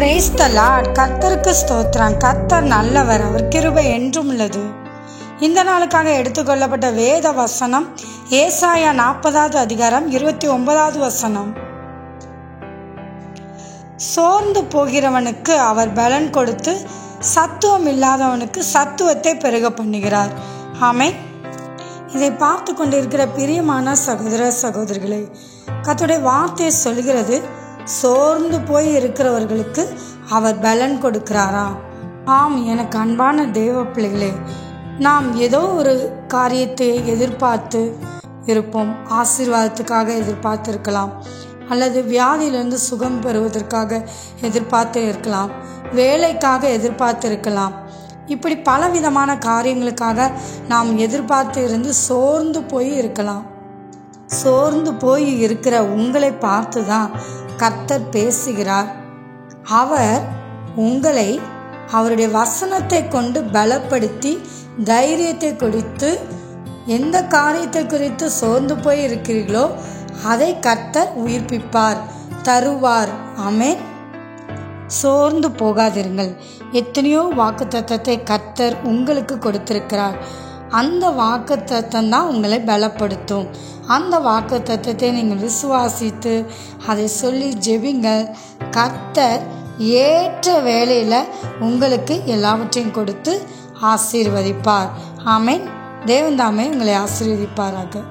Praise the Lord. கர்த்தருக்கு ஸ்தோத்திரம். கர்த்தர் நல்லவர், அவர் கிருபை என்றும் உள்ளது. இந்த நாளுக்காக எடுத்துக்கொள்ளப்பட்ட வேத வசனம் ஏசாயா 40வது அதிகாரம் 29வது வசனம். சோர்ந்து போகிறவனுக்கு அவர் பலன் கொடுத்து சத்துவம் இல்லாதவனுக்கு சத்துவத்தை பெருக பண்ணுகிறார். ஆமென். இதை பார்த்து கொண்டிருக்கிற பிரியமான சகோதர சகோதரிகளே, கர்த்தருடைய வார்த்தை சொல்கிறது, சோர்ந்து போய் இருக்கிறவர்களுக்கு அவர் பலன் கொடுக்கிறாரா? ஆம், எனக்கு அன்பான தேவ பிள்ளைகளே, நாம் ஏதோ ஒரு காரியத்தை எதிர்பார்த்து இருப்போம். ஆசீர்வாதத்துக்காக எதிர்பார்த்து இருக்கலாம், அல்லது வியாதியிலிருந்து சுகம் பெறுவதற்காக எதிர்பார்த்து இருக்கலாம், வேலைக்காக எதிர்பார்த்து இருக்கலாம். இப்படி பலவிதமான காரியங்களுக்காக நாம் எதிர்பார்த்து இருந்து சோர்ந்து போய் இருக்கலாம். சோர்ந்து போய் இருக்கிற உங்களை பார்த்து தான் கர்த்தர் பேசுகிறார். அவர் உங்களை அவருடைய வசனத்தை கொண்டு பலப்படுத்தி தைரியத்தை கொடுத்து, எந்த காரியத்தை குறித்து சோர்ந்து போய் இருக்கிறீர்களோ அதை கர்த்தர் உயிர்ப்பிப்பார், தருவார். ஆமென். சோர்ந்து போகாதிருங்கள். எத்தனையோ வாக்குத்தத்தத்தை கர்த்தர் உங்களுக்கு கொடுத்திருக்கிறார். அந்த வாக்குத்தத்தம் தான் உங்களை பலப்படுத்தும். அந்த வாக்குத்தத்தத்தை நீங்கள் விசுவாசித்து அதை சொல்லி ஜெபிங்கள். கர்த்தர் ஏற்ற வேளையில் உங்களுக்கு எல்லாவற்றையும் கொடுத்து ஆசீர்வதிப்பார். ஆமென். தேவன் தாமே உங்களை ஆசீர்வதிப்பாராக.